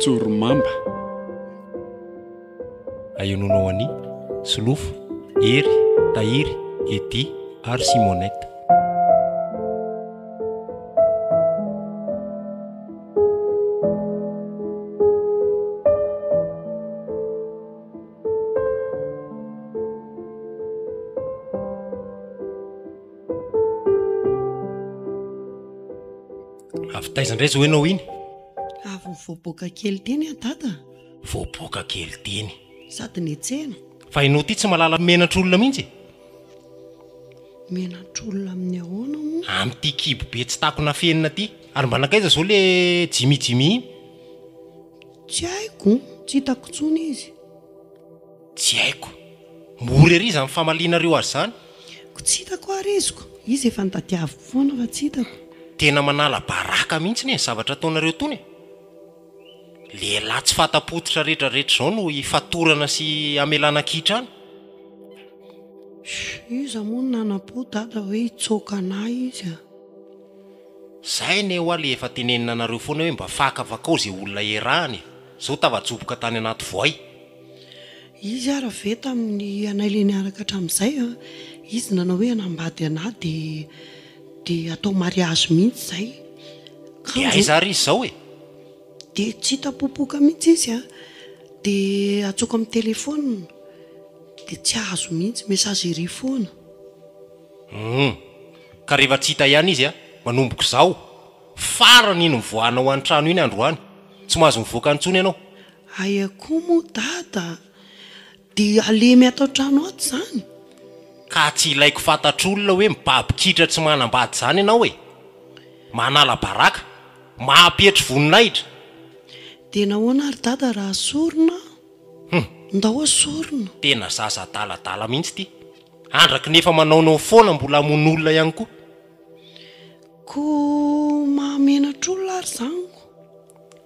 Tsoromamba. Aiononao any Solofo, Ery, Tahiry, Edy ary Simonette. Avy taizandray zo ianao iny? Avy voaboaka kely teny dada. Voaboaka kely teny. Sady niantsena. Fa ianao ty tsy malala menatr'olona mihitsy? Menatr'olona amin'ny ahoana moa? Amin'ity kibo be tsy takona fenina ty. Ary mba nakaiza zao le jimijimy iny? Tsy haiko, tsy hitako tsony izy. Tsy haiko. Mory ery izany famalianareo azy zany? Ko tsy hitako ary iziko. Izy efa nitadiavo foana fa tsy hitako. Tena manala baraka mihitsy ny zavatra ataonareo tony. Lehilahy tsy fatapototra rehetrarehetra zao no hifatorana sy amelana kitrany. Iza moa nanam-po dada hoe hitsoka anahy izy. Zay ne ho le efa tenenina anareo foana hoe mba fakavakao zay olona erahany. Zao tava-joboka tany anaty voay. Izy ara ve tamin'ny anay le niaraka hatramin'izay izy nanao hoe anambady anahy dia atao mariazy mihitsy zay. Dia aiza ary izy zao e? Dia tsy hitapopoka mihitsy izy dia atsoaka amin'ny telefona dia tsy azo mihitsy mesagerie foana. Ka rehefa tsy hita ihany izy manomboka izao farany iny mivoanao an-trano iny androany. Tsy mahazo mivoaka antsony ianao. Aia koa moa dada, dia alemy atao trano ato izany. Ka tsy ilaiko fantatr'olona hoe mibabikitra tsy manambady izany ianao e. Manala baraka, mahampetry voninahitra. Dia nahoana ary dada raha sorona? Ndao sorona. Tena zaza adaladala mihitsy ty. Andraky nefa manaonao foana mbola hamon'olona ihany koa. Ko mahamenatr'olona ary izany.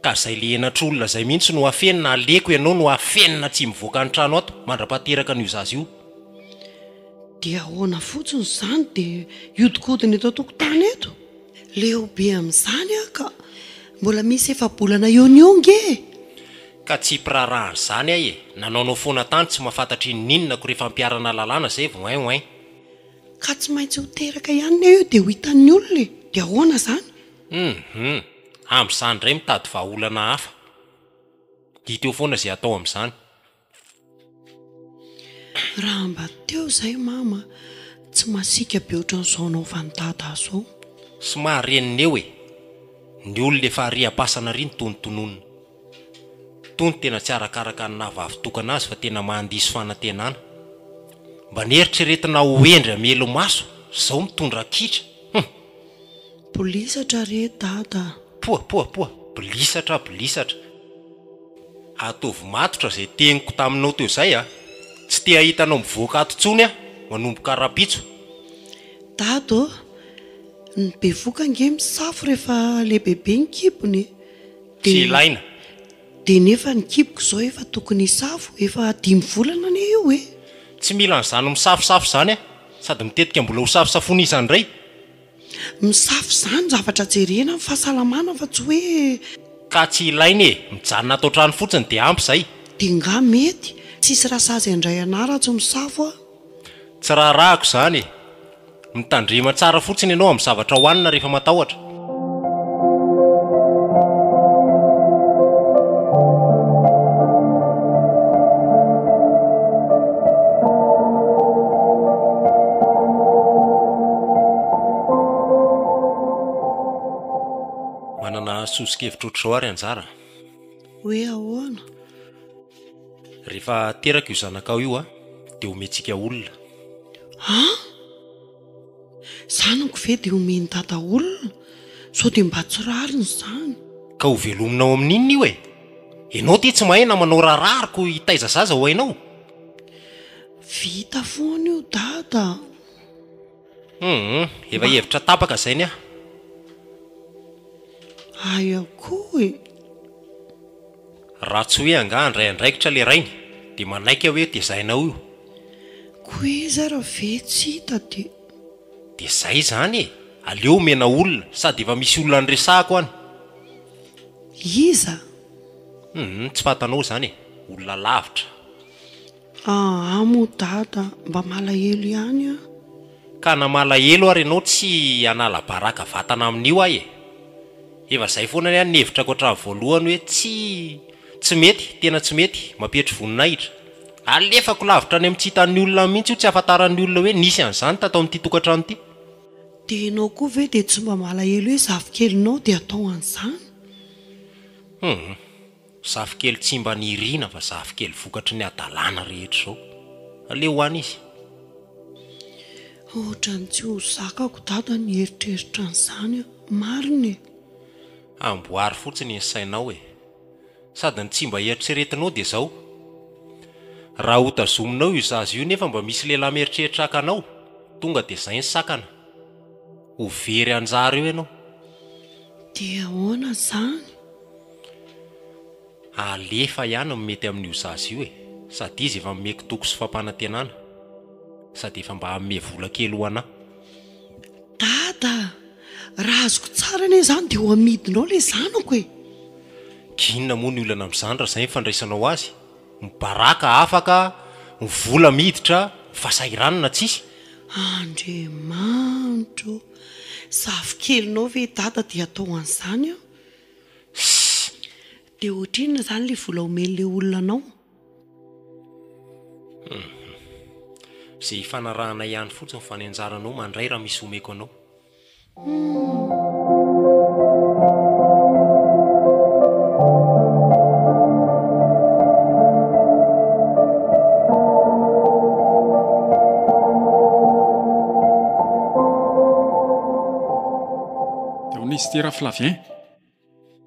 Ka izay le henatr'olona izay mihitsy no hafenina aleko ianao no hafenina tsy mivoaka ny trano ato mandra-pahateraka n'io zaza io. Dia ahoana fotsiny izany dia iodikodiny eto an-tokotany eto. Leo be amin'izany ka mbola misy efa-bolana ionge. Ka tsy pirarahany izany e. Nanaonao foana tany tsy mahafantatra inona ko rehefa mpiarana lalàna zay voin. Ka tsy maintsy ho teraka ihany eo dia ho hitan'ny olona. Dia ahoana izany? Amin'izany indray mitady vahaolana hafa. Hita eo foana izay atao amin'izany. Raha mba teo izay mama tsy masika be ohatran'izao anao fandada zao. Somary renina eo e. Ny olona efa ariam-pasana ry ny tonontononona. Tony tena tsy arakaraka ny nahavavitokana azy fa tena mandiso fanantenana. Mba nieritreretina ho endry amelo maso zao mitondra kitra. Polisatra re dada. Poa, bilisatra. Atovy matotra zay teniko taminao teo zay tsy te ahitanao mivoaka ato tsony manomboka rapitso. Dado, ny bevoka nge misafo rehefa le bebe ny kibony. Tsy ilaina. Dia nefa ny kiboko zao efa tokony hisafo, efa 5 volana ne io e. Tsy mila n'izany misafosafo zany sady mitetika mbola ho safosafony izany indray. Misafo izany zavatra jerena amin'ny fahasalamana fa tsy hoe. Ka tsy ilaina mijanona atao trano fotsiny dia ampy izay. Dia nga mety tsisy rasazy andray anara tsy misafo Tsy raharahako izany mitandrema tsara fotsiny ianao amin'ny zavatra hohanina rehefa matahotra. Manana sosikevitra ohatr'izao ary anjara. Hoe ahoana? Rehefa teraka io zanakao io dia omentsika olona. Zanako ve dia omeny dada olona? Sao dia mba tsy rariny izany. Ka ho velominao amin'inona io e? Ianao ty tsy mahay na manao rarariko hitaiza zaza ho hainao. Vita foana io dada. Efa hevitra tapaka izay ny Aia koa e. Raha tsy hoe anga andraikindraikitra le rainy dia manaika hoe tezainao io. Koa izy raha ve tsy hita dia. Dia izay zany aleo mena olona sady efa misy olona nresahako any. Iza? Tsy fatanao zany e, olona lavitra. Amo dada mba malahelo ihany a. Ka na malahelo ary ianao tsy anala baraka vatana amin'io ahy e. Efa zay foana ny any hevitra koatra voalohany hoe tsy mety, tena tsy mety, mampetry voninahitra. Alefako lavitra any amin'ny tsy hitan'ny olona mihitsy io, tsy ahafantaran'ny olona hoe nisy an'izany tato amin'ity tokantrano ity. Dia ianao koa ve dia tsy mba malahelo hoe zavikelinao dia atao an'izany? Zafikely tsy mba nirina fa zafikely vokatry ny adalàna rehetra izao. Aleo ho any izy. Ohatrany tsy ho zakako dada ny heritreritra an'izany a. Marina e. Amboary fotsiny ny sainao e. Sady ny tsy mba eritreretinao dia izao. Raha ho tazominao io zaza io nefa mba misy lehilahy mieritreritra haka anao, tonga dia izay ny sakana. Ho very anjara eo ianao. Dia ahoana izany? Alefa ihany mety amin'io zaza io e. Sady izy efa meko toko sy fampanantenana. Sady efa mba hamme vola kely ho anahy. Dada, raha azoko tsara ane izany dia ho amidinao ilay zanako e. Kinona moa ny olana amin'izany raha izay fandraisanao azy? Mibaraka afaka, vola miditra, fasairanana tsisy. Andriamanitro, zavikelinao ve dada dia atao an'izany a? Dia ohatrinona izany ilay vola omen'ilay olona anao? Izay hifanarahana ihany fotsiny fa ny anjaranao mandray raha misy omeko anao. Izy ty raha Flavien.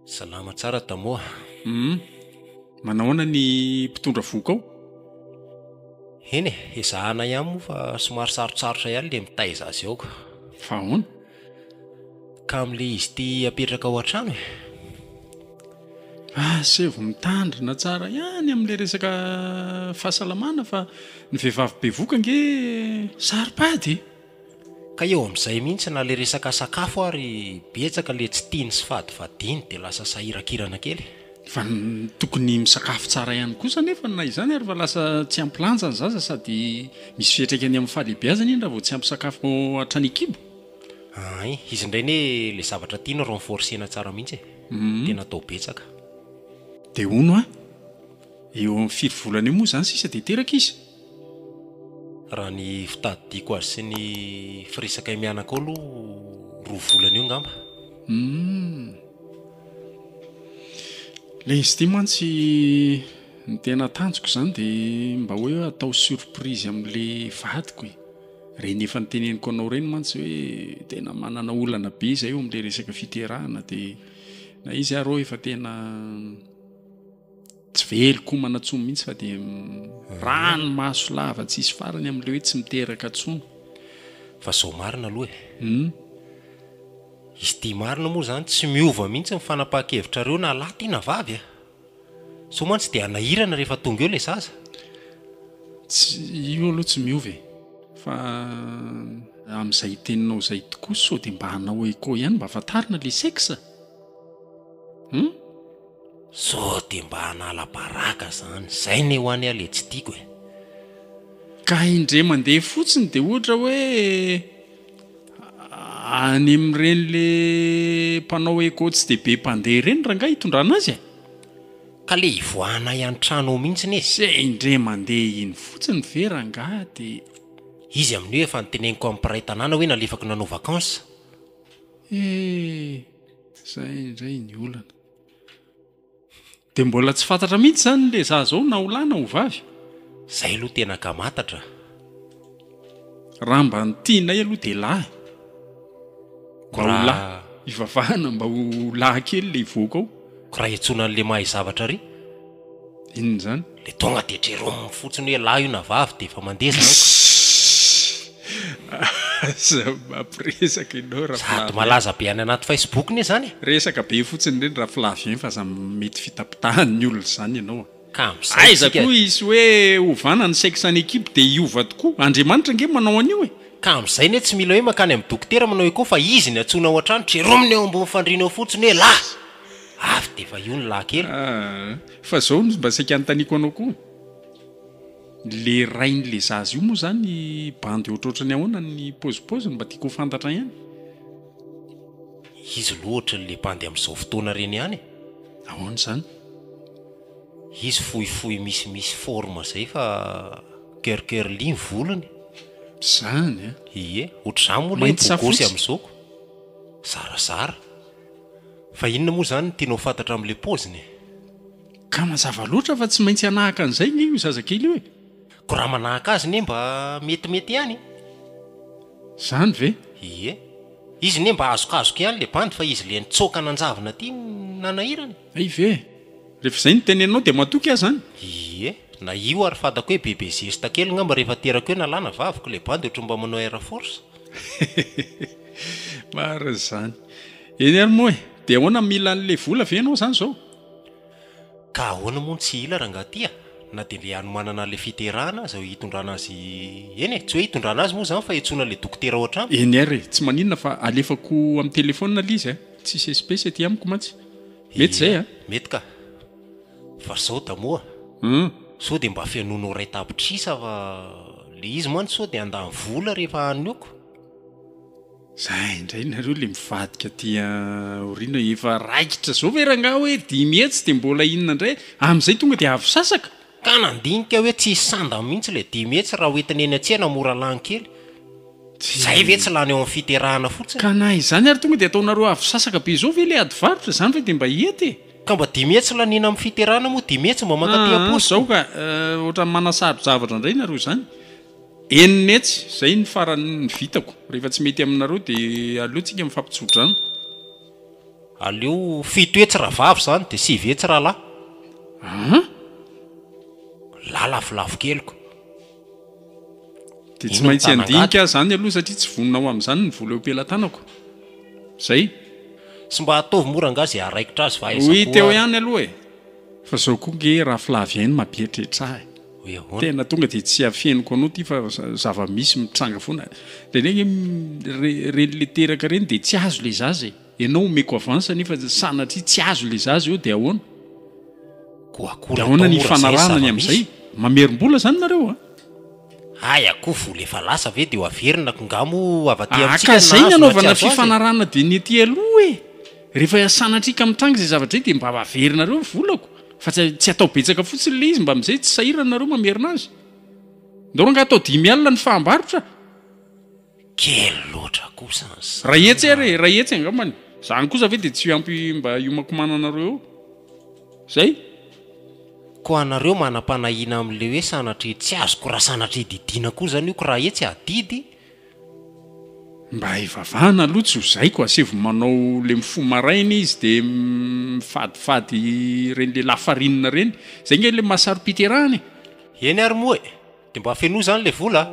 Salama tsara tamoa. Manahoana ny mpitondra voka ao? Eny e, ezahana ihany moa fa somary sarotsarotra ihany le mitaiza azy ao. Fa ahoana? Ka amin'ilay izy ty apetraka ao an-trano e. Sevo mitandrina tsara ihany amin'ilay resaka fahasalamana fa ny vehivavy be voka nge saripady. Ka eo amin'izay mihitsy na le resaka sakafo ary betsaka le tsy tiany sy fadivadiny dia lasa sahirakirana kely. Fa tokony misakafo tsara ihany kosa nefa na izany ary fa lasa tsy ampilanja ny zaza sady misy fiatraikany amin'ny fahalehibeazany iny raha vao tsy ampysakafo hatrany kibo. Izy indray ne le zavatra tiana renforcena tsara mihitsy e. Tena atao betsaka. Dia hono eo amin'ny 4 volana eo moa izany sisa dia teraka izy. Raha ny fitadidiako azy sy ny firesaka mianaka ao aloha 2 volana io ngamba. Le izy ty mantsy ny tena tanjoko izany dia mba hoe atao surprise amin'ilay vadiko e. Reny efa nyteneniko anao reny mantsy hoe tena manana olana be izay eo amin'ilay resaka fiterahana dia na izy arô efa tena tsy veloko manatsoa mihitsy fa dia rano maso lava tsy isy farany amin'ilay hoe tsy miteraka tsony. Fa zao marina aloha e. Izy ty marina moa zany tsy miova mihitsy ny fanapahan-kevitra na lahy na vavy a. So mantsy dia anahirana rehefa tonga eo ilay zaza. Io aloha tsy miova e. Fa amin'izay teninao izay tokoa sao dia mba hanao eko ihany mba afantarina ilay sexe. So dia mba hanala baraka zany. Zay ne ho any ale tsy tiako e. Ka indray mandeha fotsiny dia ohatra hoe any amin'ireny le mpanao eko tsy dia be mpandeha ireny raha nga hitondrana azy e. Ka le hivoahana ihany trano ao mihitsy ne. Zay indray mandeha iny fotsiny vera nga dia izy amin'io efa nyteneniko amin'ny mpiray tanàna hoe nalefako nanao vakansa. Zay indray ny olana. Dia mbola tsy fantatra mihitsy zany le zaza ao na ho lahy na ho vavy. Zay aloha tena ka matatra. Raha mba ny tianay aloha dia lahy. Mba ho lahy. Ivavahana mba ho lahy kely le ivoaka ao. Ko raha etsona an'le mahay zavatra ry. Inona izany? Le tonga dia treromo fotsiny hoe lahy io na vavy dia efa mandeha zany. Mampiresaka ianao raha Sady malaza be any anaty Facebook ne zany. Resaka be fotsiny ireny raha Flavien fa za mety fitapitahan'ny olona izany ianao. Ka amin'izay aiza koa izy hoe ovana ny sexe ny ekipa dia hiova tokoa. Andriamanitra nge manao an'io e. Ka amin'izay ne tsy mila hoe makany amin'ny dokotera manao eko fa izy ny atsoina ao an-trano treromony eo ambony fandriana eo fotsiny hoe lahy. avy de efa io ny lahy kely. Fa zao mba saika anontaniako anao koa le rain'le zazy io moa zany bandy ohatrohatra ny ahoana ny pozipoziny mba tiako ho fantatra ihany. Izy loatra le bandy amin'izao fotoana reny ihany. Ahoana zany? Izy fohifohy misy forme zay fa kerkerli ny volony. Zany Ie, ohatr'izany moa le bogosy amin'izao. Zarazara. Fa inona moa zany tianao fantatra amin'le poziny? Ka mazava loatra fa tsy maintsy anahaka an'izay ny io zazakely io e. Ko raha manahaka azy ne mba metimety ihany. Zany ve? Ie. Izy ne mba azokazoka ihany le bandy fa izy le nitsoka nanjavina ty nanahirany. Ay ve? Rehefa izay no tenenao dia matoky azy zany. Ie. Na io ary fantako hoe bebe zesta kely ngamba rehefa teraka hoe nalana vaviko le bandy ohatry mba manao air force. Mara zany. Eny ary moa e, dia ahoana mila an'le vola ve ianao zany zao? Ka ahoana moa tsy ila rangaty na dia le anomanana le fiterahana zao hitondrana azy eny e, tsy hoe hitondrana azy moa zany fa hitsoina le dokotera ao an-trano. Eny ary tsy maninona fa alefako amin'ny telefônina le izy tsisy espèce aty amiko mantsy. Mety zay Mety ka. Fa sao da moa. Sao dia mba fianono ray tapitrisa fa le izy mantsy sao dia andany vola rehefa anyoko. Zay indray nareo le mivadika ty oriana efa raikitra zao ve rangaha hoe 10 hetsy dia mbola inona indray amin'izay tonga dia avy sasaka. Ka nandinika hoe tsy sanda mihitsy le 10 hetsy raha hoentiny eny an-tsena mora lany kely. Zay ve tsy lany eo amin'ny fiterahana fotsiny. Ka na izany ary tonga dia ataonareo avy sasaka be zao ve le ady varotra zany ve dia mba hiety e. Ka mba 10 hetsy lanina amin'ny fiterahana moa 10 hetsy mba mankaty am-posy. Zao ka ohatra manasaro zavatra indray nareo zany. Enina hetsy zay ny farany vitako. Rehefa tsy mety aminareo dia aleotsika mifampitsodrano. Aleo 7 hetsy raha vavy zany dia 9 hetsy raha lahy. La lafolafo keliko. Dia tsy maintsy andinika zany aloha satria tsy voninao amin'izany ny vola eo am-pelantanako. Zay. Sy mba ataovy mora nga zay araikitra azy fa aiza koa. Teo ihany aloha e. Fa zao koa nge raha filavy ihany mampietritra ahy. Tena tonga dia tsy afeniko anao ty fa zava-misy mitranga foana. Dia reny le teraka reny dia tsy azo le zaza e. Ianao omeko avansa nefa sanatria tsy azo le zaza eo dia ahoana? Dia ahoana ny fanarahana ny amin'izay? Mamerim-bola zany nareo Ay akoho vola efa lasa ve dia ho averina ngamo avaty amintsika ka zay ny anaovana fifanarahana dia ny ety aloha e. Rehefa sanatria ka mitranga izay zavatra dia mba averinareo volako. Fa tsy atao betsaka fotsiny le izy mba amin'izay tsy sahiranareo mamerina azy. Ndao ranga atao 5 alina ny fahambarotra. Kely loatra kosa. Raha etsy ary, raha etsy angambany. Zany kosa ve dia tsy ampy mba iomakomananareo eo. Zay. Ko anareo manam-panahina amin'le hoe sanatria tsy azoko raha sanatria didina koa zany io ko raha etsy adidy. Mba hivavahana aloha tsy ho zay ko asevo manao le mifo maraina izy dia mifadifady reny le lafarinina reny. Zay nge le mahasaro-piterahany. Eny ary moa e. Dia mba feno zany le vola.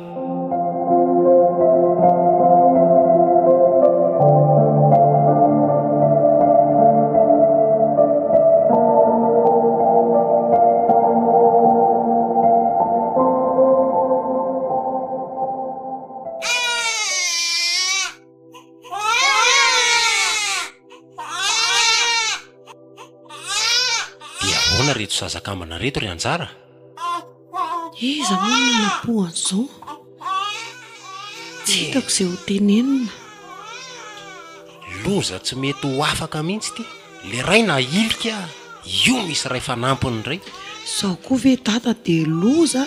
Reto zazakamana reto ry anjara. Iza moa napohan zao? Tsy hitako izay ho tenenina. Loza tsy mety ho afaka mihitsy ty. Le ray na ilika io misy ray fanampiny ray. Sao koa ve dada dia loza?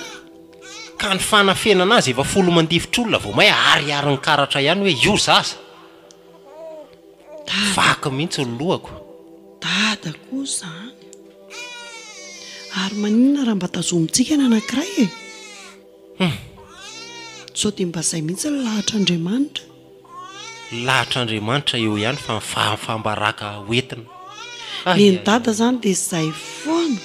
Ka ny fanafenana azy efa folo mandifotr'olona vao may ariary ny karatra ihany hoe io zaza. Vaky mihitsy ny lohako. Dada kosa. Ary maninona raha mba tazomintsika na anankiray e. Sao dia mba izay mihitsy ny lahatr'Andriamanitra. Lahatr'Andriamanitra eo ihany fa fambaraka hoentina. Ny dada zany dia izay foana.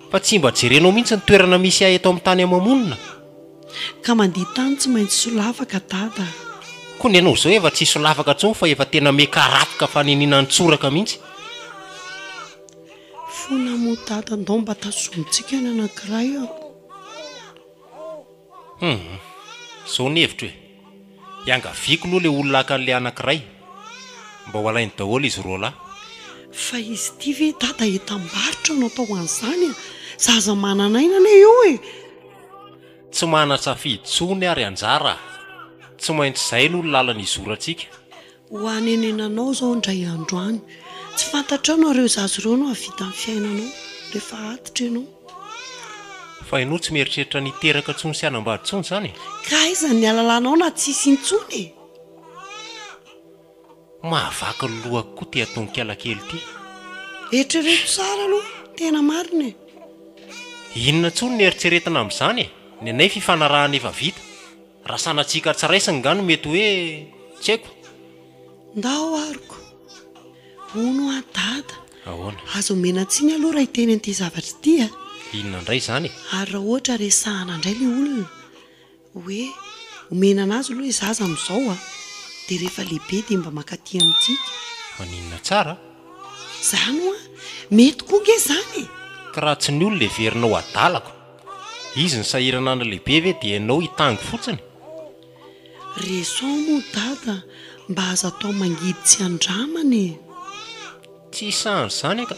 Fa tsy mba jerenao mihitsy ny toerana misy ahy eto amin'ny tany amamonina. Ka mandiha tany tsy maintsy solavaka dada. Koa ny ianao izao efa tsy solavaka intsony fa efa tena mekarapoka fanenina ny tsoraka mihitsy. Fona mo dada ndao mba tazomintsika ny anankiray Zao ny hevitra hoe iangaviako aloha le olona hakan'le anankiray mba ho alainy daholo izy roa lahy. fa izy ity ve dada etam-barotra no atao an'izany zaza mananainana eo e. Tsy mana-tsafidy tsony ary anjara, tsy maintsy izay no lalana izorantsika. Ho anenenanao zao indray androany tsy fantatra nareo zazy ireo no havita amin'ny fiainanao rehefa atitra ianao. Fa ianao tsy mieritreritra niteraka tsony sy anambady tsony izany. Ka aiza ny alalanao na tsisy intsony e. Mahavaky ny lohako koa ty atonon-kala kely ity. Eritrereto tsara aloha tena marina e. Inona tsony ny eritseretina amin'izany e? Ny anay fifanarahana efa vita. Raha sanatsika tsaraisana nga no mety hoe tsy haiko. Ndao ariko hono a dada. Ahoana? Azo menatsiny aloha raha iteny an'ity zavatra ity a. Inona indray izany? Ary raha ohatra resahana indray le olona hoe omena anazy aloha izaza amin'izao a dia rehefa lehibe dia mba makaty amintsika. Maninona tsara? Izany ho a mety koa nge izany. Ka raha tsy ny olona heverinao adalako, izy ny sahirana ana lehibe ve dia ianao hitango fotsiny? Raison moa dada mba aza atao mangidy tsy andramany. Tsy isahany izany ka.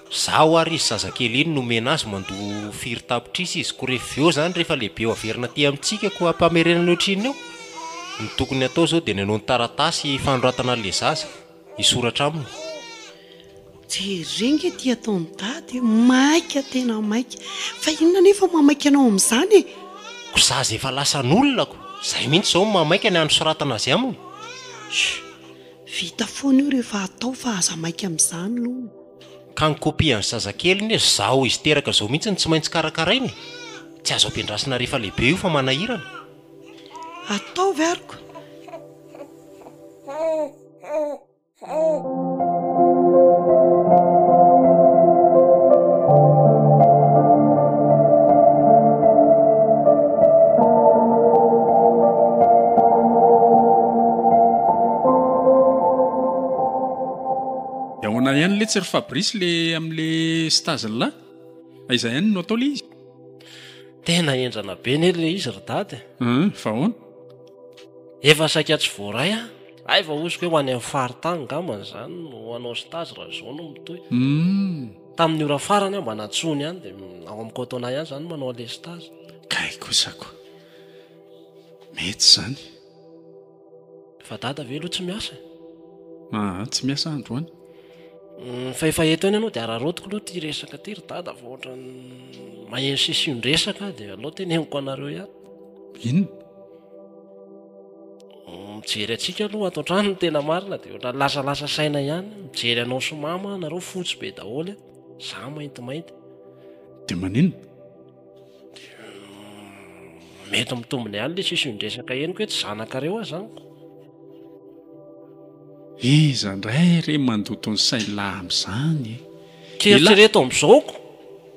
Zaho ary izy zazakely iny nomena azy mandoa firy tapitrisy izy ko rehefa eo izany rehefa lehibe ho averina ty amintsika ko hampamerenana ohatrin'ny eo. Ny tokony atao izao dia nanao ny taratasy fanoratana an'ilay zaza hisoratra aminy. Jerenge ty ataony dady maika tena maika fa inona nefa mamaika anao amin'izany e. Ko zaza efa lasa n'olonako, izay mihitsy izao mamaika ny anosoratana azy aminy. Vita foana io rehefa atao fa aza maika amin'izany aloha. Ka ny kopian'ny zazakely ny zaho izy teraka izao mihitsy ny tsy maintsy karakarainy. Tsy azo ampiandrasina rehefa lehibe io fa manahirana. Atao veriko. Ahoana ihany le tsy ry Fabrice le amin'le stage-lahy? Aiza ihany no atao le izy? Tena endrana be ny le izy ry dady. Fa ahoana? Efa saika tsy voaray a. Ay fa osiko hoe ho any amin'ny faritany ngambany izany no hanao stage raha izao no mitohy. Tamin'ny ora farany aho mba natsony ihany dia ao amin'ny cotona ihany izany manao le stage. Kay kosako. Mety izany. Fa dada ve aloha tsy miasa? Tsy miasa androany. Fa efa eto eny ianao dia ararotiko aloha ty resaka ty ry dada fa ohatra maheno sisiny resaka dia aleo teneniko anareo ihany. Inona? Mijery atsika aloha ato an-trano no tena marina dia ohatra lasalasa saina ihany. Mijery anao somama nareo fotsy be daholo za maintimainty. Dia maninona? Mety mitombina ihany le sisiny resaka heniko hoe tsy zanakareo aho izany. Iza indray re mandoto ny sailahy amin'izany. Keritrereto amin'izaoko.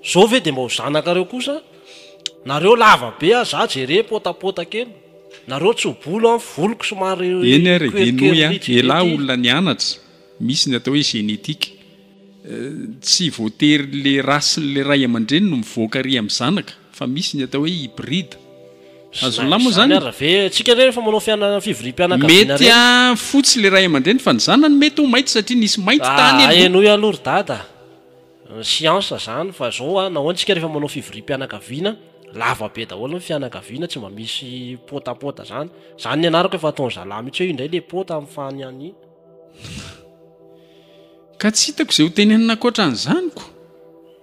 Izao ve dia mba ho zanakareo kosa? Nareo lava be a za jere potapotaka eny. Nareo tsy ho bolo amin'ny voloko somary eny ary dinoy elahy olona nianatra. Misy ny atao hoe genetika. Tsy voatery le rasin'le ray aman-dreny no mivoaka ry amin'ny zanaka, fa misy ny atao hoe hybride. Azo lamo zany ve tsika rehefa manao fivoriam-pianakaviana mety a fotsy le ray aman-dreny fa ny zanany mety ho mainty satria nisy mainty tany enoy aloha ry dada. Siansa zany fa zao a nahoana tsika rehefa manao fivoriam-pianakaviana lava be daholo ny fianakaviana tsy mba misy potapota zany. Zany ny anarako efa ataony zalahy mihitsy hoe indray le pota amin'ny fany any. Ka tsy hitako izay ho tenenina ankoatra an'izanyko.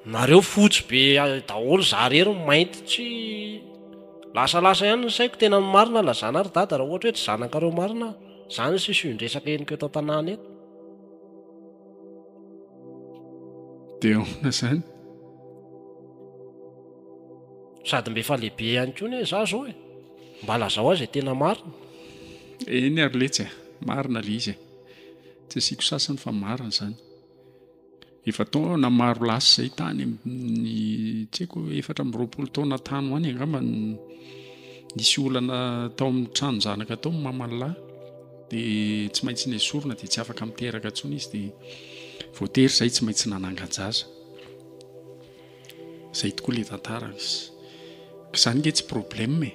Nareo fotsy be daholo za rery mainty tsy lasalasa ihany ny saiko tena marina lazana ry dada raha ohatra hoe tsy zanakareo marina. Zany sisy indresaka eniko eto an-tanàna eto. Dia ahoana izany? Sady mba efa lehibe ihany koa ne za zao e. Mba lazao azy tena marina. Eny ary letsy marina le izy. Tsy asiako sasany fa marina izany. Efa taona maro lasa izay tany amin'ny tsy haiko 420 taona tany hoany angamba nisy olana tao amin'ny trano zanaka tao mamalahy dia tsy maintsy ny esorina dia tsy afaka miteraka intsony izy dia voatery izay tsy maintsy nananga-jaza. Izay tokoa ilay tantara. Izany nge tsy problème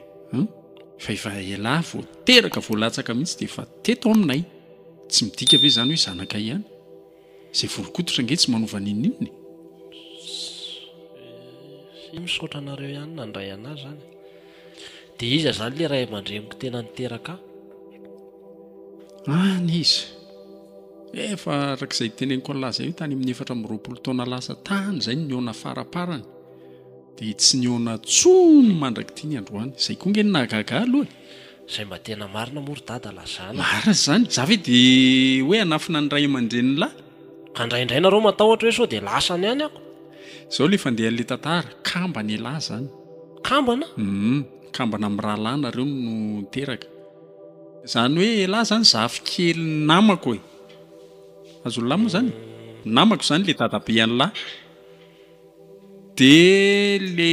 fa efa elahy voateraka voalatsaka mihitsy dia efa teto aminay. Tsy midika ve izany hoe zanaka ihany? izay vorokototra nge tsy manova ninninony sy misaotra anareo ihany nandray anazy zany dia iza zany le ray aman-dreniko tena niteraka any izy efa arak'izay teneniko an'laza io tany amin'ny 4 taona lasa tany zay niona faraparany dia tsy niona tsony mandrakity ny androany izay koa nge nahagaga aloha izay mba tena marina mory dada lazana marina zany za ve dia hoe anafina ny ray aman-dreny lahy ka indraindray nareo matahotra hoe sao dia lasany ihany ako izao le fandehan'le tantara kamba ny lahy zany kambana kambana amin'ny raha lahy nareo no teraka zany hoe lahy zany zafy kely namako e azolona moa zany namako zany le dadabe an'lahy dia le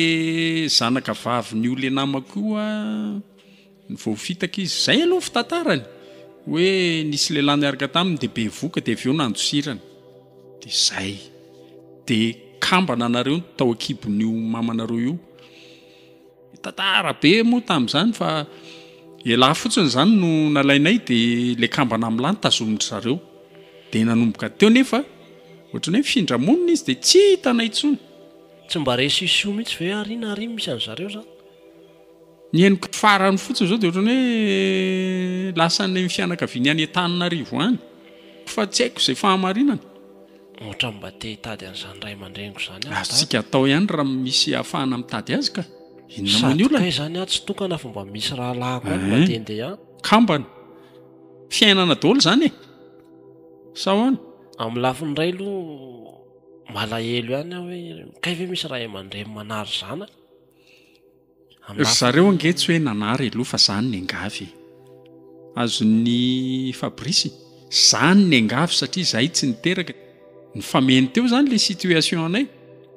zanaka vaviny io le namako io a ny voafitaka izy zay aloha fitantarany hoe nisy lehilahy niaraka taminy dia be voka dia avy eo nandosirany dia zay dia kambana nareo no tao akibon'io mamanareo io tantara be moa tamin'izany fa elahy fotsiny zany no nalainay dia le kambana amin'lahy no tazomitra zareo dia nanomboka teo nefa ohatrany hoe mifindramonina izy dia tsy hitanay intsony tsy mba resisio mihitsy ve arina misy an'zareo zany ny eniko farany fotsiny zao dia ohatrany hoe lasany fianakaviany any Antananarivo any fa tsy haiko izay fahamarinana ohatra mba te hitady an'izany ray aman-dreniko zany atsika atao ihany raha misy ahafahana mitady azy ka inona moa ny olona kay zany tsy tokana fa mba misy raha lahako any mba te ndeha kambana fiainana daholo zany e sao any amin'ny lafiny ray aloha malahelo ihany aho hoe kay ve misy ray aman-dreny manary zanaka zareo ange tsy hoe nanary aloha fa zany ny angavy azony Fabrisy zany ny angavy satria zahay tsy niteraka ny fameny teo zany le situation anay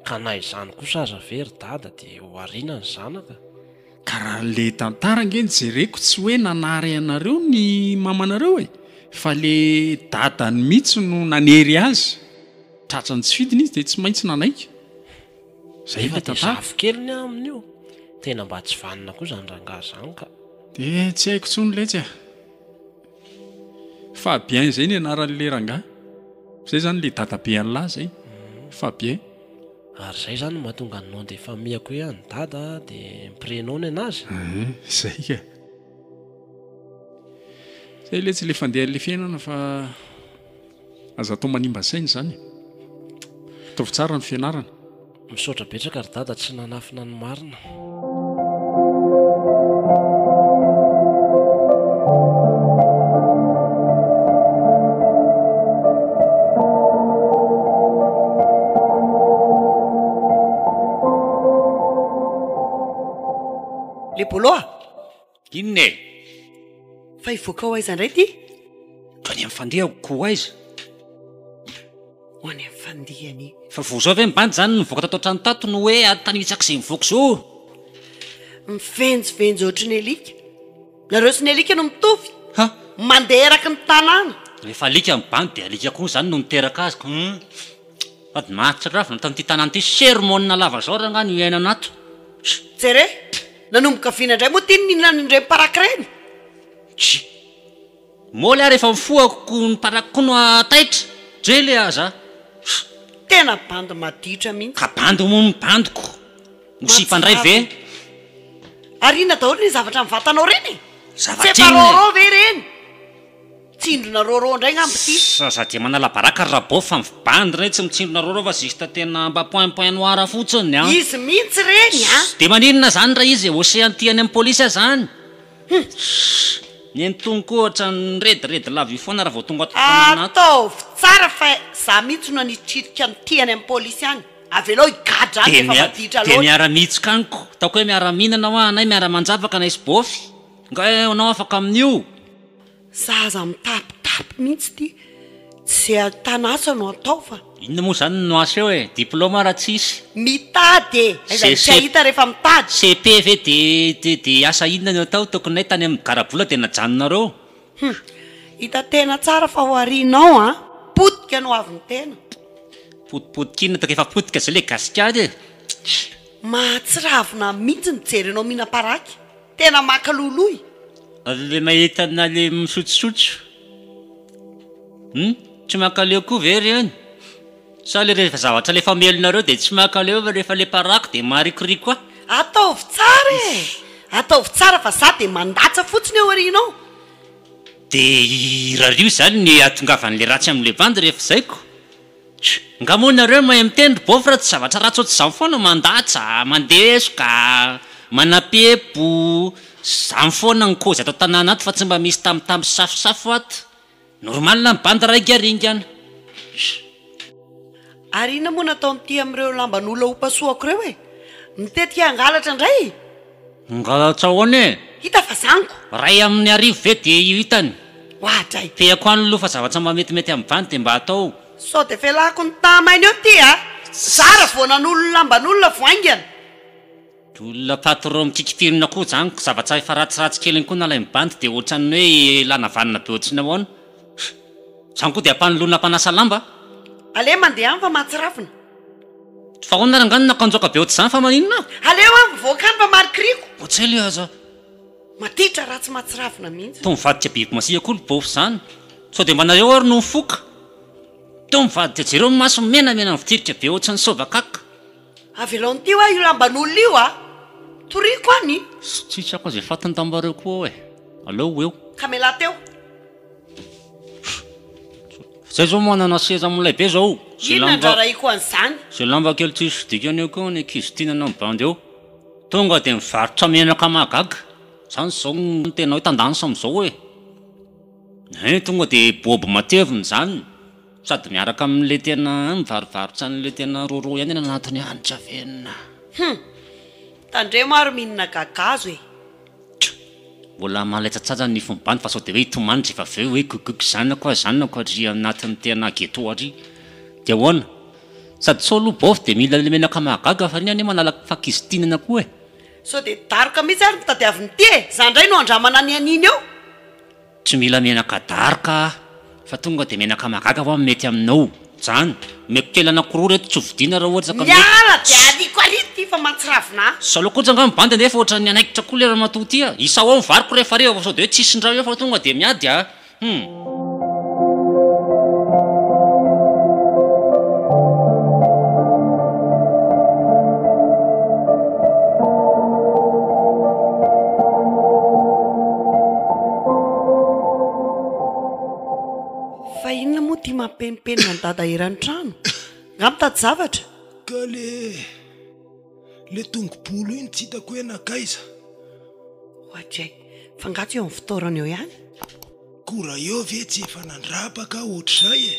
ka na izany kosa aza very dada dia ho ariana ny zanaka ka raha le tantara nge ny jereko tsy hoe nanary anareo ny mamanareo e fa le dadany mihitsy no nanery azy tratrany tsy fidiny izy dia tsy maintsy nanaika zay efa dia zafy kely ny amin'io tena mba tsy vanina koa zany rangahy zany ka dia tsy haiko tsony letsy a Fabien zay ny anaran'le rangahy zay zany le dadabe an'lahy zay Fabien ary zay zany mahatonga ny nom de famille-ko hoe any dada dia miprenony anazy zay ka zay le tsy le fandehan'le fiainana fa aza atao manimba sainy zany ataovy tsara ny fianarana misaotra betraka ary dada tsy nanafina ny marina le boloa inona e fa hivoaka ho aiza indray ty ka ny amin'ny fandehako ko aiza ho any amin'ny fandehany fa vozao ve mibandy zany nivoaka tato an-trano tato no hoe atanitsaka izay mivoaka zao mivenjivenjy ohatry ny alika nareo sy ny alika no mitovy ha mandeha eraky ny tanàna rehefa alika mibandy dia alika koa zany no niteraka azy ady mahatra ravina tamin'ity tanàna ity sermona lava zao raha nga ny iaina anato jere nanomboka vina indray moa tiany nihinana indray miparakireny tsy mola rehefa mifohako ny parakiko no ataitra dre le aza tena bandy maditra mihitsy ka bandy mo mibandiko mosipandray ve ariana daholo ny zavatra mivatanao reny zavatra separoro ve reny tsindrona roro indray ngambity saza dia manala baraka rabao fa mibandy reny tsy mitsindrona roro fa zista tena mba point noir fotsiny a izy mihitsy reny a dia maninona zany raha izy oseantiany amin'ny polisy zany ny entony koa ohatra ny rediredy lavy foana raha vao tonga ataovy tsara fa za mihitsy no nitririka ny tiany amin'ny polisy any avelao igadra any efa maditra dia loatra miara-mihitsika aniko taoko hoe miara-mihinana ho anay miara-manjavaka na isy bofy nga anao afaka amin'io zaza mitapitapy mihitsy ty tsy tanasa no atao fa inona moa zany no asa eo e diplôma raha tsisy mitady aiza tsy ahita rehefa mitady CP ve de asa inona no atao tokonay tany amin'ny garabola dia najanonareo hita tena tsara fa ho arinao a potika no avy ny tena potipotikina taka efa potika zay le gasikady e mahatsiravina mihitsy nijerenao mihina-paraky tena makaloloy le mahitana le misotsosotso tsy makaleo koa ve reny Sa le rehefa zavatra le famelonareo dia tsy makaleo rehefa le parako dia marikoriko koa. Ataovy tsara e, ataovy tsara fa za dia mandatsa fotsiny eo arinao. Dia rario zany ny atongavan'le ratsy amin'le bandy rehefa zaiko. Nga moa nareo mahay mitendry bofra tsy zavatra ratsy ohatr'izany foana mandatsa, mandesoka, manapepo. Zany foana ny kozy atao tanàna ato fa tsy mba misy tambitamby safosafo ato. Normal ny bandy raigaringana. Ary ina moa natao n'ity amin'ireo lamban'olona ho pasoako ireo e? Mitetika hangalatra indray. Hangalatra ahoana e? Hita fa zaniko. Ray amin'ny arivo ve dia io hitany. Hoadray. Feako any aloha fa zavatra mba metimety amin'ny bandy dia mba atao. Sao dia felako ny tamainy eo ty a. Tsara voanan'olona lamban'olona voaingana. Olona patron mikikitirina koa zany zavatra efa ratsiratsy keliny koa nalay mibandy dia ohatrany hoe lanavanina be ohatriny ahoana. Zany koa dia ampanolona mpanasa lamba. Aleo mandeha any fa mahatsirafina. Fa ahoana rangany nakanjoka be ohatr'izany fa maninona? Aleo any mivoaka any fa marikiriko. Ohatsy le aza. Matitra ratsy mahatsirafina mihitsy. Tao mivadika biby masiaka koa ny bofo zany. Sao dia mbanareo ary no mifoka. Tao mivadika jereo ny maso menamena mifitirika be ohatrany sovakaka. Avelaon'ity hoa io lamban'olona io a. Toriko any. Tsitsy ako izay fatiny tambareo koa e. Aleo eo. Kamela teo. Zay zao manana seza amin'ilay be zao. Inona andraraiko an'izany? Zay lamba kely tsisy dikany eo koa ny ankizy tinana amin'ny bandy eo. Tonga dia mivarotra menaka mahagaga. Zany zao ny tena hoe tandansa amin'izao e. Tonga dia boby matevina zany. Sady miaraka amin'ilay tena mivarovarotra an'ilay tena roro ihany anatiny hanitra venina. Tandre maro mihinana gagazo e. Mbola malaitsatsatsa ny fombandy fa sao dia hoe hitomandry efa aveo hoe gogogo zanako ary anatin'ny tena geto ary. Dia ahoana? Sady sao aloha bofy dia mila le menaka mahagaga fa niany manala fakizy tinana koa e. Sao dia daroka mihitsy ary mitadiavin'ity e. Za indray no andramana ny aniny eo. Tsy mila menaka daroka fa tonga dia menaka mahagaga fa mety aminao. Zany meko kely anankiroa reto tsy hovidiana raha ohatra ka miala dia aliko ality fa mahatsiravina. Salokoja nga mibandy nefa ohatra ny anaikitra koa lera matoty a. Isa ao mivariko rehefa reo sao dia hoe tsisy ndrao eo fa tonga dia miady a. Fa inona moa tia mampenipenina ny dada iran'ny trano? Nga mitady zavatra. Ka le tongobolo iny tsy hitako hoe nakaiza. Ohatray, fa ngatsy eo amin'ny fitoerana eo ihany. Kora eo ve tsy efa nandrapaka ohatr'izay e.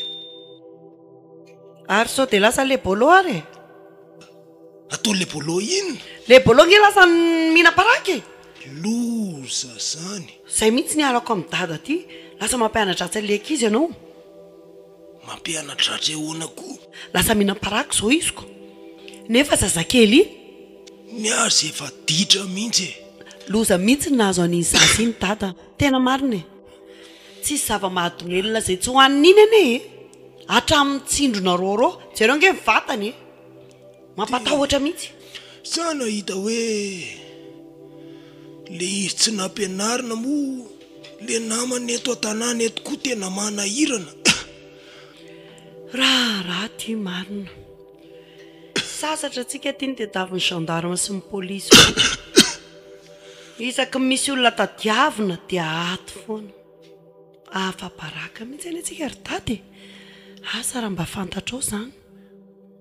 Ary sao dia lasa le bolo ary e. Atao le bolo inona? Le bolo nge lasa mihina-paraky e. Loza zany. Zay mihitsy ny alako amin'ny dada ty. Lasa mampianadratsy le ankizy ianao. Mampianadratsy ahoana koa? Lasa mihina-paraky zao iziko. Nefa zazakely iny. Ny azy efa ditra mihitsy e. Loza mihitsy ny nahazo an'iny zaza iny dada. Tena marina e. Tsisy zava-mahadongelina zay tsy hohaniny iny ane e. Hatramin'ny tsindrona roro. Jereo nge mivatany e. Mampatahotra mihitsy. Sana hita hoe le izy tsy nampianarina moa le namany eto an-tanàna eto koa tena manahirana. Raha ty marina. Sasatra antsika ty ny tediavin'ny gendarme sy ny polisy. Isaky misy olona tadiavina dia ato foana. Afa-baraka mihitsy any antsika ry dady. Asa raha mba fantatrao zany.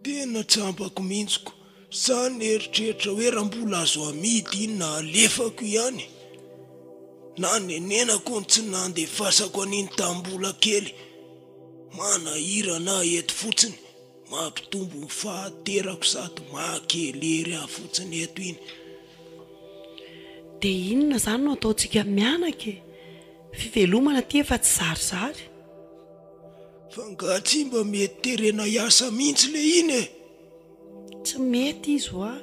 Tena tsampako mihitsiko. Zany eritreritra hoe raha mbola azo amidy iny na alefako ihany. Na nenenako ny tsy nandefasako an'iny tambola kely. Manahirana eto fotsiny. Mampitombo ny fahaterako sady makelery aho fotsiny eto iny. Dia inona zany no ataontsika mianaka e. Fivelomana ty efa tsy zarizary. Fa nga tsy mba mety terena hiasa mihitsy le iny e. Tsy mety izy hoa.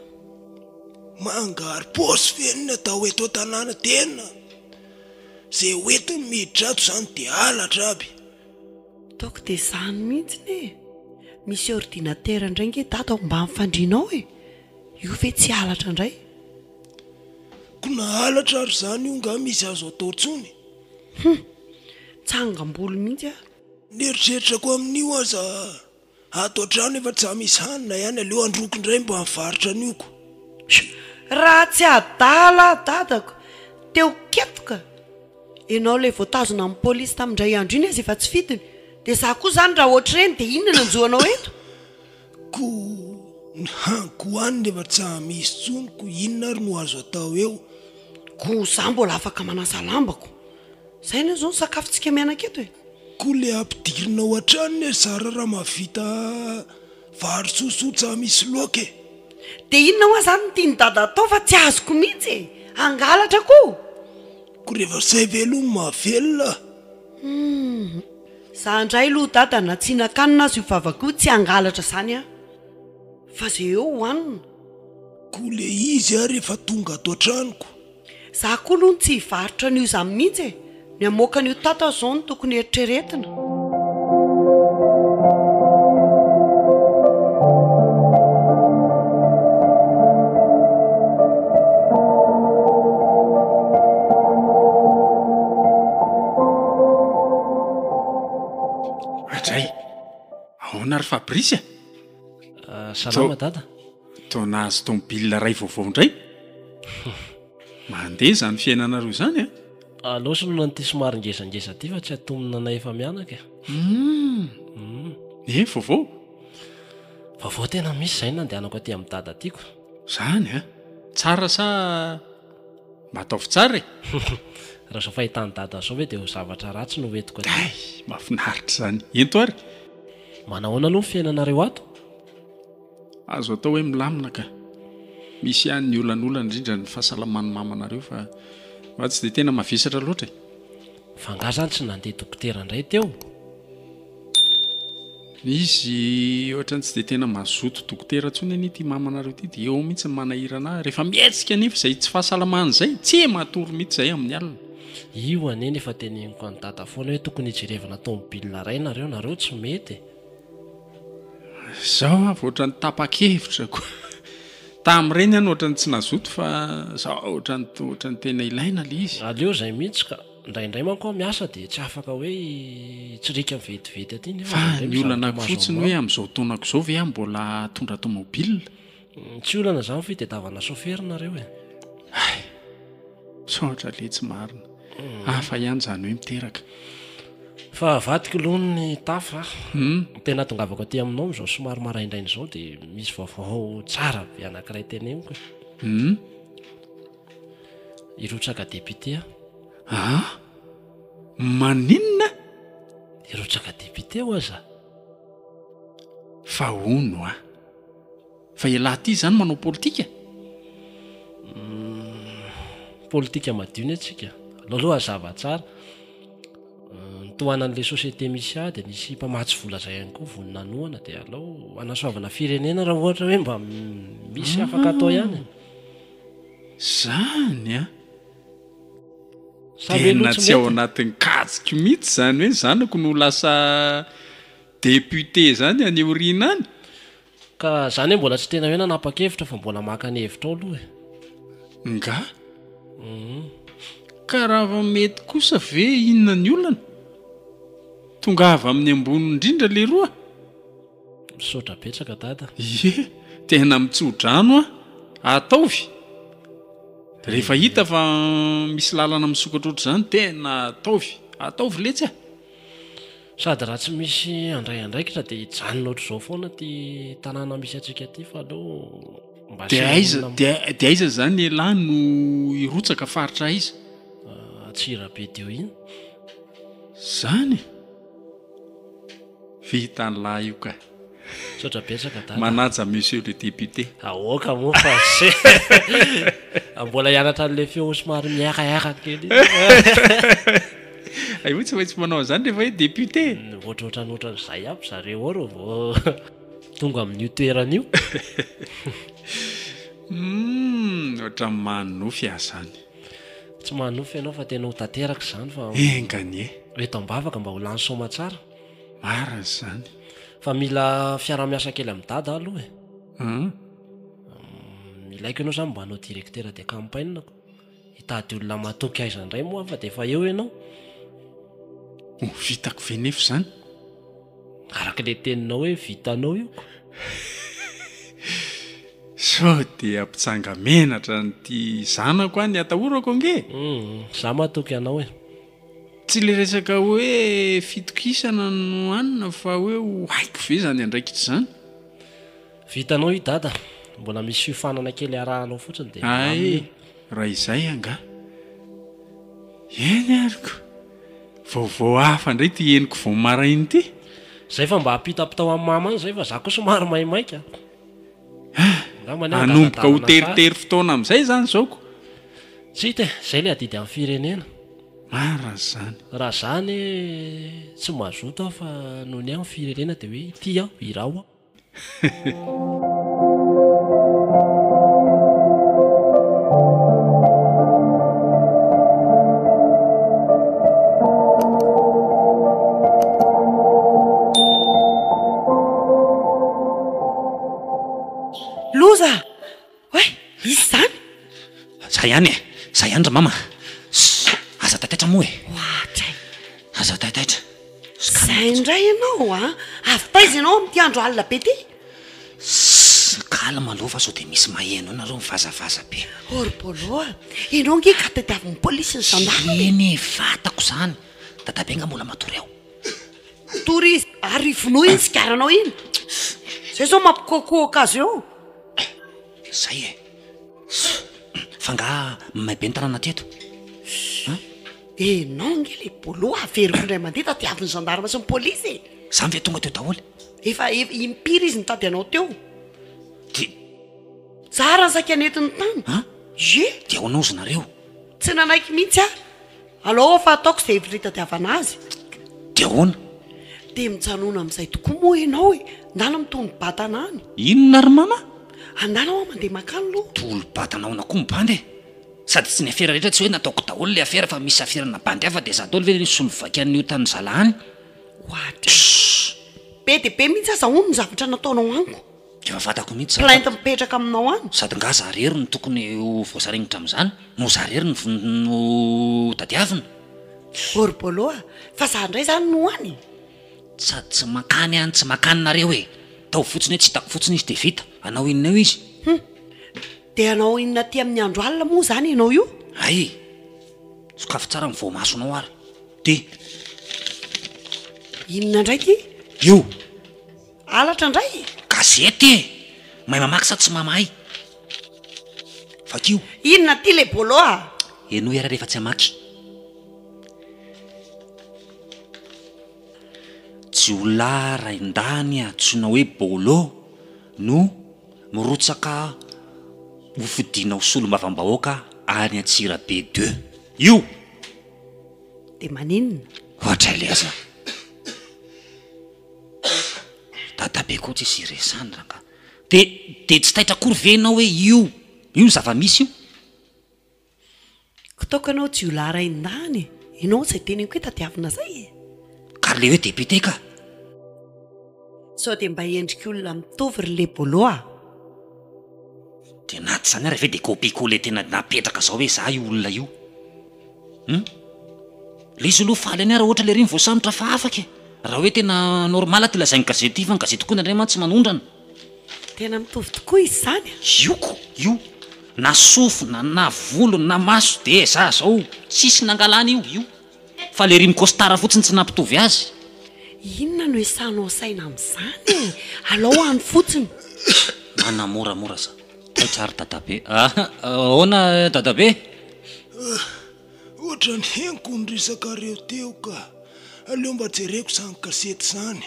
Mangary posy fenina atao eto an-tanàna tena. Zay hoentiny miditra ato zany dia halatra aby. Taoko dia zany mihitsy ne. Misy ordinatera indray nge dada mba mifandrinao e. Io ve tsy halatra indray? Kuna halatra ary zany io nga misy azo atao tsony. Tsangam-bolo mihitsy a. Neritreritrako amin'io aza ato an-trano efa tsy hamisy hanina ihany aleo androko indray mba mivarotra nioko raha tsy adala dadako teo ketoka ianao le voatazona amin'ny polisy tamindray andro iny azy efa tsy fitiny dia za koa zany raha ohatra reny dia inona nanjoanao eto ko ny haniko hanina efa tsy hamisy tsony ko inona ary no azo atao eo ko za mbola afaka manasa lambako zay na zao ny sakafontsika miana-keto e ko le ampidirina ao an-tranony e zara raha mavita vary sosoa tsy hamisy loaka e dia inona hoa zany ny tiany dada atao fa tsy azoko mihitsy e angalatra koa ko rehefa zay velono mahavelona za ndray aloha dada natsinan-kanina azy io vavako io tsy angalatra zany a fa zay eo hohanina ko le izy a rehefa tonga ato an-tranoko za koa aloha ny tsy hivarotra an'io zany mihitsy e ny amoaka an'io tata zao ny tokony eritreretina adray ahoana ary Fabrisy salama dada to nahazo tomobile ray vaovao indray mandeha zany fiainanareo zany a loatra no nanty somary ngezangeza ty fa tsy atomina anay efa mianaka vaovao vaovao tena misy zay nandehanako aty amin'ny dada tiako zany a tsara sa mba ataovy tsara e raha zao fahitany dada zao hoe dia ho zavatra ratsy no hoetiko aty mahafinaritra zany ento ary manahoana aloha ny fiainanareo ato azo atao hoe milamina ka misy ihany ny olan'olana indrindra ny fahasalaman'ny mamanareo fa tsy dia tena mavesatra loatra e fa nga zany tsy nandeha dokotera indray teo izy ohatrany tsy dia tena mazoto dokotera ntsony an'ity mamanareo ty dia eo mihitsy ny manahirana rehefa mietsika anefa izay tsy fahasalamana izay tsy matory mihitsy izay amin'ny alina io aneny efa teneniko any dada foana hoe tokony hijerevana tomobile ray nareo tsy mety zao avy ohatrany tapa-kevitra koa tamin'ireny any ohatrany tsy nazoto fa zao ohatrany tena ilaina le izy aleo zay mihitsy ka indraindray manko miasa dia tsy afaka hoe tsirika vetivety aty fa ny olana fotsiny hoe amin'izao taonako izao ve mbola tondra tomobile tsy olana zany fitediavana sofera nareo e sohatra le tsy marina hafa ihany zany hoe miteraka fa vadiko aloha ny tafa tena tongavako aty aminao am'izao somary maraindrainy izao dia misy vaovao tsara be anankiray teneniko irotsaka député maninona irotsaka député ho aza fa ono fa ilahy ty zany manao politika politika madiony atsika aloha hazava tsara tohanan'le société misy a dia nisy mpamatsy vola zay ihany koa voninanoana dia alao anasoavana firenena raha ohatra hoe mba misy afaka atao ihany zany tena tsy ao anatin'ny katsika mihitsy zany hoe zanako no lasa député zany any oriana any ka zany hoe mbola tsy tena hoe nanapa-kevitra fa mbola maka ny hevitra ao aloha nga ka raha mety kosa ve inona ny olana tonga avy amin'ny ambony indrindra le roa misaotra betsaka dada tena mitsodrano ataovy rehefa hita fa misy lalana misokatra oatra zany tena ataovy letsy sady raha tsy misy andraiandraikitra dia hijanona oatra izao foana ty tanàna misy atsika ty fa aloha mba dia aiza zany elahy no irotsaka faritra iza atsirabe dio iny zany vitany lahy io ka sotra betsaka dada manaja monsieur le député aoka moa fa mbola hianatra n'le feo somary miakaiaka kely ohatsy fa tsy manao zany rehefa hoe député ohatrohatran'izay aby zareo ao ro vao tonga amin'io toeran'io ohatra manofy zany tsy manofy ianao fa tena ho tanteraka zany fa enganie eto ambavaka mba ho lany soma tsara mariny zany fa mila fiara-miasa kely amin'ny dada aloha milaiko ianao zany mba hanao directeur de campagne ko hitady olona matoky aiza indray moa fa dia efa eo ianao vitako venefa zany araka le teninao hoe vitanao io so dia ampitsanga menatra nyty zanako any atahorako ange za matoky anao hoe tsy le resaka hoe fitokisana no anina fa hoe ho haiko ve zany andraikitra zany vitanao io dada mbola misy fiofanana kely arahanao fotsiny dia ay raha izay anga eny ariko vaovao hafa indray ty eniko vao marainy ity zay fa mba hampitapitao amin'ny mama any zay fa za ko somary maimaika anomboka ho teritery fotoana amin'izay zany zaoko tsy te zay le adidy amin'ny firenena mara zany raha zany tsy mazoto aho fa noho ny amin'ny firenena dia hoe ity aho irao aho loza hoe isy zany za ihany za ihany ra mama aza taitaitra moa e ohatray aza taitaitra zay indray ianao a avitaiza ianao amity andro alina be ty kala maloha fa so dia misy maheno nareo mivazavaza be orpoloa ianao nge ka tadiavin'ny polisy ny sandary eny vatako zany dadabe nga mbola matory aho tory arivono iny sikaranao iny zay zao mampikokoka azy eo zay e fa nga maibe ny tanàna teto enao nge le boloa averiko indray mandeha tadiavin'ny gendarme sy ny polisy za mve tonga teo daholy efa impiry izy nitady anao teo di tsara ny sakanetiny tany ye dia aonao zy nareo tsy nanaiky mihitsy a alao fa ataoko zay hevitra hitadiavana azy dia ahoana dia mijanona amin'izay tokoa moa ianao e ndana mitony batana any inona ry mama andana ao mandeha makany loha tolo batanao na koa mibandy e sady tsy ny afera rehetra tsy hoe nataoko daholo le afera fa misy aferana bandy hafa dia za daholo ve nisolovaky an'io tany zalahany ohatra be dia be mihitsy aza ono ny zavatra nataonao aniko efa fatako mihitsy plainte mipetraka aminao any sady nga zarery ny tokony ho voasarenitra amin'izany no zarery no tadiavina orboloa fa za indray zany no any sady tsy makany any tsy makany nareo e tao fotsiny hoe tsy hitako fotsiny izy dia vita anao inona eo izy dia anao inona ty amin'ny andro alina moa zany ianao io ay sokafo tsara ny voamasonao ary dia inona indray ty io alatra indray gazety e mahay mamaky sady tsy mamahay fakio inona ty le boloa eno era rehefa tsy hamaky jiola raindany atsoina hoe bolo no mirotsaka hofidinao solombavam-bahoaka any atsira be 2 io dia maninona ohatra ile aza dadabe koa tsy isy iresany ranga dia tsy taitra kory venao hoe io io ny zava-misy io kitaoko anao jiola raindany ianao zay teniko hoe tadiavina zay kary le hoe depite ka sao dia mba endrika olona mitovy ry le boloa dia naty zany ary ve dia kopikole tena napetraka zao hoe za io olona io le izy aloha faly any ara ohatra le riny voasambotra fa afaka raha hoe tena normala ty lazainy gazety fa ny gazety koa nandray man tsy manondrana tena mitovy tokoa izy zany ioko io na sofina na volony na maso dia za zao tsisy nangalany io fa le riny costara fotsiny tsy nampitovy azy inona no esanao saina amin'izany alao any fotsiny manamoramora za taitsary dadabe ahoana dadabe ohatra ny heniko ny resakareo teo ka aleo mba jereko zany kasety zany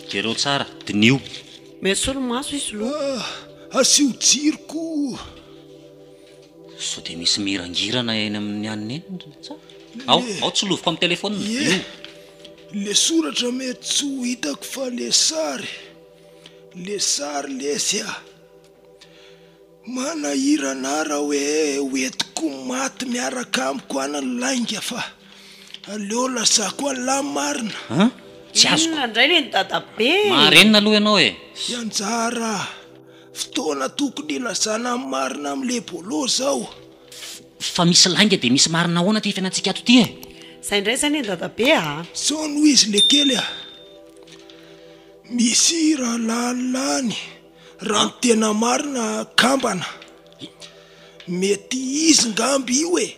jereo tsara dinio mesolo maso izy loha asio jiroko so dia misy mirangirana eny amin'ny anina eny ao tsy loviko amin'ny telefona e le soratra mety tsy ho hitako fa le sary lesy a manahiranara hoe hoetiko maty miaraka amiko anany lainga fa aleo lasako an'la marina tsy azo inona indray le ny dadabe marenina aloha ianao e ianjara fotoana tokony ilazana amin'ny marina amin'le bolo zao fa misy lainga dia misy marina ahoana ty fiainantsika ato ty e zay indray zany e dadabe a sao no izy le kely a misy raha lalilany raha ny tena marina kambana mety izy ngamby io e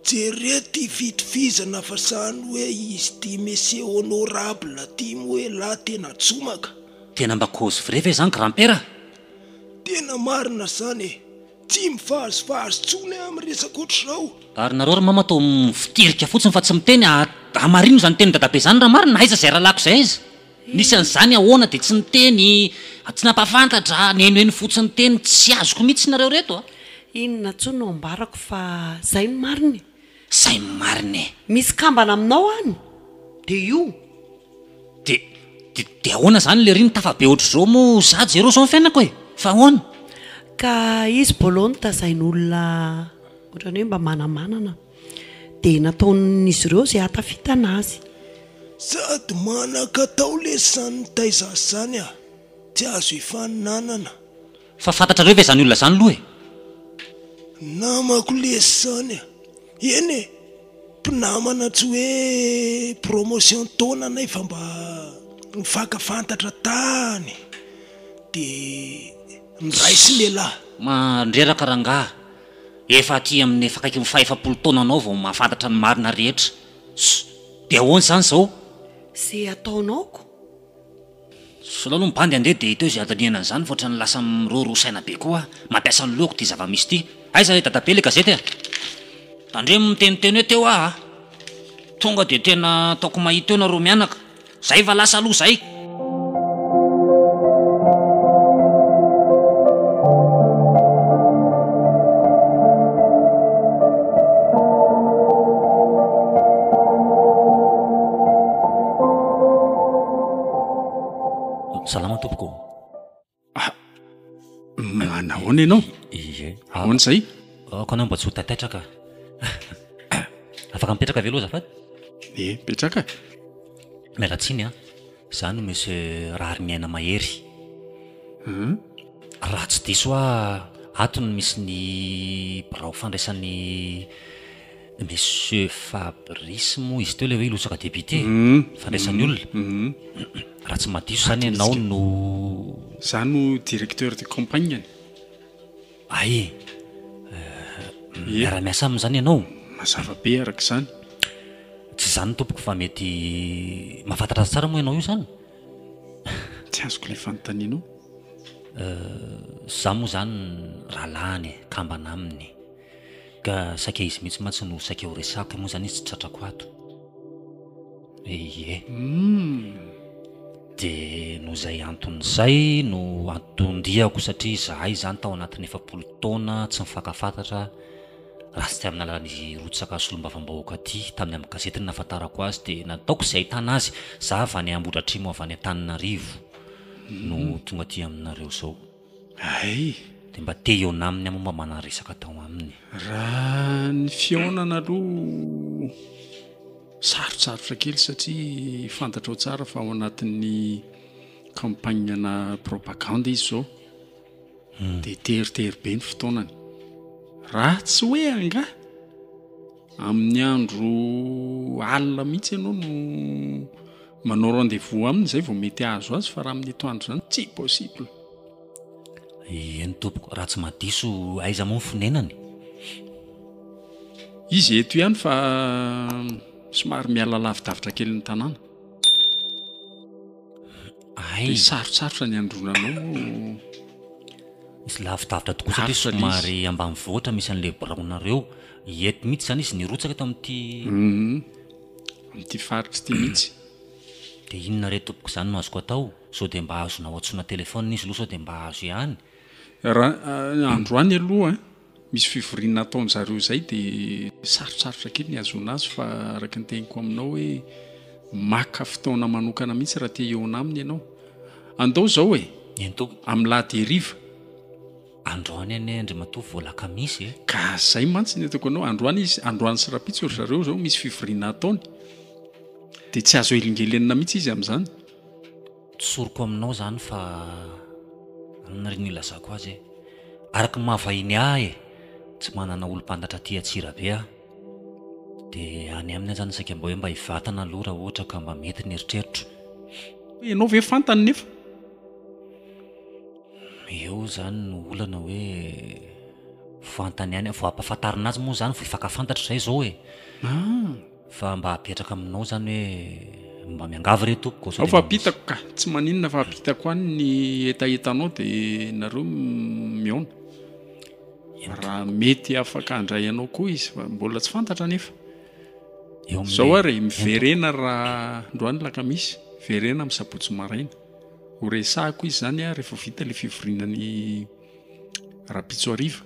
jerety fitifizana fa sany hoe izy ty monsieur honorable ty mo hoe la tena tsomaka tena mba cause vrai ve zany grand-père tena marina zany e tsy mifahazofahazo tsony amin'ny resaka ohatr'izao ary nareo ry mama atao mifitirika fotsiny fa tsy miteny amarino zany teny dadabe zany raha marina aiza zay raha lako zay izy nisy an'izany ahoana dia tsy niteny tsy nampafantatra nenoeny fotsiny teny tsy azoko mihitsy nareo reto a inona tso no ambarako fa zay ny mariny zay marina e misy kambana aminao any de io de ahoana zany le riny tafabe ohatr'izao mo za jero zao ny fiainako e fa ahoana ka izy bolohany tazain'olona ohatrany hoe mba manamanana dia nataon'izy ireo zay hatafitana azy sady manaka tao le sany taiza zany a tsy azo hifaninanana fa fantatrareo ve zany olona zany loha e namako lesy zany a eny e mpinamana tsy hoe promotion taona nay fa mba mifakafantatra tany dia miray sy lehilahy mandreraka rangaha efa aty amin'ny efakaiky mifaefapolo taona anao vao mahafantatra ny marina rehetra dia ahoany zany zao zay ataonaoko solao no mibandy andeha dia hita eo zay adaniana an'izany fa ohatra ny lasa mirorosaina be koa mampiasa ny loako ty zava-misy ty aiza le dadabe le gazety e tandremo miteniteny hoe teo ah tonga dia tena ataoko mahita eo nareo mianaka zay va lasa aloha zay salama tompoko manahoana ianao ie ahoana zay ko anao mba tsy ho tataitraka afaka mipetraka ve aloha zafady petraka mialatsiny a za no misy rary miaina mahery raha tsy diso a ato no misy ny birao fandraisan'ny monsieur Fabrice mo izy teo le hoe ilotsaka député fandraisan'ny olona raha tsy madiso zany ianao no za no directeur de campagne ay miara-miasa amin'izany ianao mazava be araka izany tsy zany tompoko fa mety mahafantatra azy tsara moa ianao io zany tsy azoko ilay fanontanianao za moa zany rahalany kambana aminy ka saika izy mihitsy matsy no saika ho resako moa zany izy tsy tratrako ato ie dia no zay anton'izay no antondiako satria zahay zany tao anatin'ny efapolo taona tsy mifakafantatra raha sy ty amin'ny alalan'izy rotsaka solombavam-bahoaka aty tamin'ny amin'ny gazety ny nafantarako azy dia nataoko izay ahitana azy za avy any Ambohidratrimo avy any Antananarivo no tonga aty aminareo zao ay dia mba te eo naminy a momba manaresaka tao aminy raha ny fiaonana aloha sarotsarotra kely satria fantatra ao tsara fa ao anatin'ny campagnena propagande izy zao dia teritery be ny fotoanany raha tsy hoe anga amin'ny andro alina mihitsy ianao no manao rendez-vous aminy zay vao mety azo azy fa raha amin'ny etoandro zany tsy possible eny tompoko raha tsy madiso aiza moa ny fonenany izy eto ihany fa somary miala lavidavitra kely ny tanàna ay sarotsarotra ny andronanao misy lavidavitra tokoa satria somary ambany voatra misy an'le biraonareo eto mihitsy zany izy nirotsaka eto amin'ity amin'ity faritra ty mihitsy dia inona re tompoko zany no azoko atao sao dia mba azonao atsoina telefona izy loha sao dia mba azo ihany raha androany aloha misy fivoriana ataony zareo zay dia sarotsarotra kely ny azona azy fa araka ny teniko aminao hoe maka fotoana manokana mihitsy raha te eo aminy ianao andao zao e eny tompoko amin'ny lahderiva androany any andriamatoa volaka misy e ka zay mantsy ny ataoko anao androany izy androany sy rapitsy ory zareo zao misy fivoriana ataony dia tsy azo elingelenina mihitsy izy amin'izany tsoroko aminao zany fa anona ry ny ilazako azy e araka ny mahavahiny ahy e tsy manana olo-mpantatra ty atsira be ah dia any aminy zany saika mba hoe mba hivatana aloha raha ohatra ka mba mety ny eritreritro. Ianao ve fantany nefa? Eo zany no olana hoe fantany ihany, vao ampahafantarina azy moa zany vao hifankafantatra izay zao e. Fa mba hapetraka aminao zany hoe mba miangavy re tompoko. Ao fa apitako ka, tsy maninona fa apitako any ny etaetanao dia nareo miaona. Raha mety afaka handray anao koa izy fa mbola tsy fantatra nefa. Zao ary miverena raha androany lakamisy, verena amin'ny sabotsy maraina. Ho resahako izy zany rehefa vita ilay fivorianany rapitsoariva.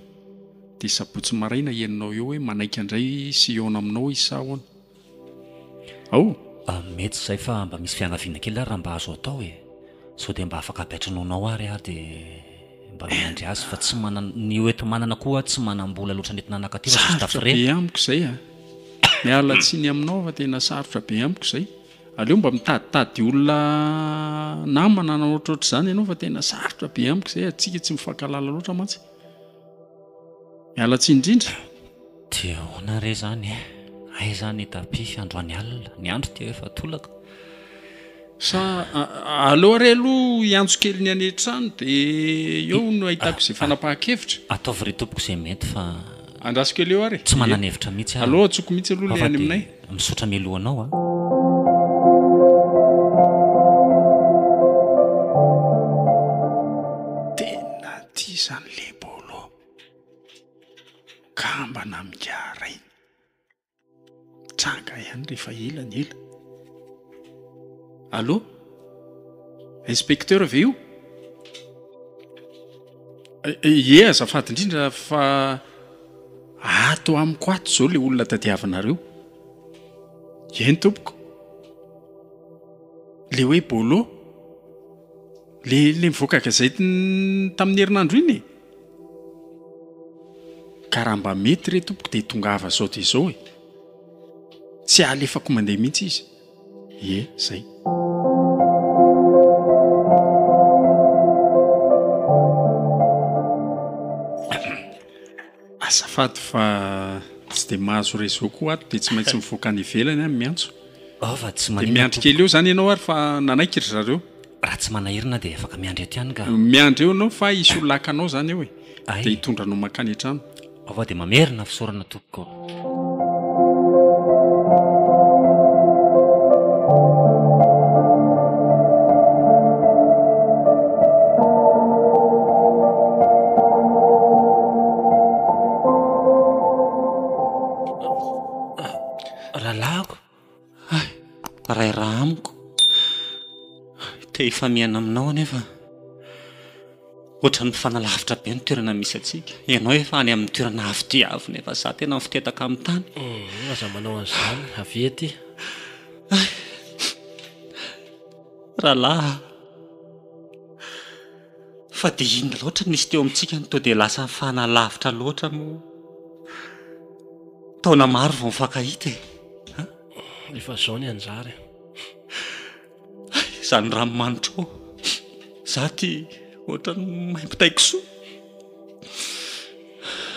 Dia sabotsy maraina henonao eo hoe manaiky andray sy iona aminao isahoana. Ao? Mety zay fa mba misy fiangaviana kely raha mba azo atao e. Sao dia mba afaka apetranaonao ary dia mba miandry azy fa tsy manana ny oeto manana koa tsy manam-bola loatra nentina anakaty fa sarotra be amiko izay a. Miala tsiny aminao fa tena sarotra be amiko izay. Aleo mba mitaditady olona namana na ohatrohatra izany ianao fa tena sarotra be amiko izay atsika tsy mifankalala loatra mantsy. Miala tsiny indrindra. Dia ahoana re zany e. Ay zany tapi androany alina, ny andro dia efa tolaka. Sa aleo re aloha iantso kely ny any trano dia eo no ahitako izay fanapahan-kevitra. Ataovy re tompoko izay mety fa andrasiko eo ary. Tsy manana hevitra mihitsy aho. Aleo atsoko mihitsy aloha ilay any aminay. Misotra mialohanao a. Tena tia zany lebolo. Kambana migaray. Tranga ihany rehefa elany ela. Allô? Inspecteur ve io? Ie, azafady indrindra fa ato amiko ato zao le olona tadiavanareo. Eny tompoko. Le hoe bolo? Le mivoaka gazety tamin'ny herinandro iny? Karaha mba mety re tompoko dia tongava sao dia izao e. Tsy alefako mandeha mihitsy izy. Ie, zay. Azafady fa tsy dia mahazo réseau koa ato dia tsy maintsy mivoaka any ivelany any miantso. Fa tsy dia miandry kely eo zany ianao ary fa nanaiky ry zareo. Raha tsy manahirina dia afaka miandry aty ihany ka. Miandry eo anao fa isy olakanao zany eo e. Dia hitondranao makany an-trano. Fa dia mamerina fisaorana tompoko. Rahalahako. Ray raha amiko. Te hifamiana aminao anefa ohatran'ny fanalavitra be ny toerana misy atsika. Ianao efa any amin'ny toerana avo dia avo nefa za tena mifitetaka amin'ny tany. Aza manao an'izany avety. Rahalahy. Fa dia inona loatra nisy teo amintsika ny to dia lasa fanalavitra loatra moa. Taona maro vao mifankahita e. Efa zao ny anjary. Zany ranomanitra ao. Za ty ohatran'ny maim-pitaiko soa.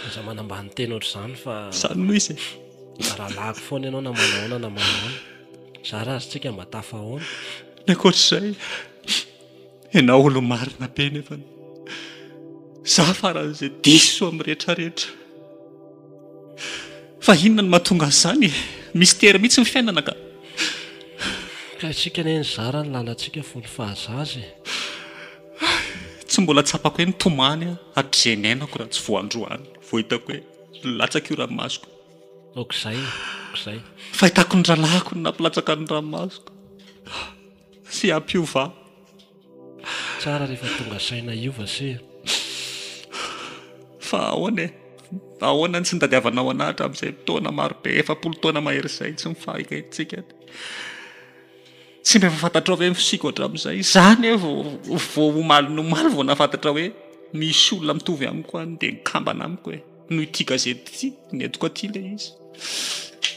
Aza manambany teny ohatr'izany fa zany moa izy e. Rahalahako foana ianao na manahoana na manahoana. Za raha azy mba tafahoana. Ny ankoatr'izay ianao olo marina be nefa za faran'izay diso amin'ny rehetrarehetra. Fa inona no mahatonga an'izany? Mystère mihitsy ny fiainana ka. Ka tsika ne ny zara ny lalantsika fony fahazazy. Tsy mbola tsapako hoe ny tomany hatrenainako raha tsy voandroany. Vao hitako hoe latsaka io ranomasoko. Okizay. Fa hitako ny ralahako ny nampilatsaka ny ranomasoko. Sy ampiova. Tsara rehefa tonga saina iova se. Fa ahoana ny tsy nitadiavanao anahitra amin'izay taona maro be 7 taona mahery izay tsy mifankahitsika. Tsy mba fantatra hoe misiko hatramin'izay. Zany vao omaly vao nafantatra hoe misy olona mitovy amiko any dia nikambana amiko hoe noho ity gazety ity netiko aty ilay izy.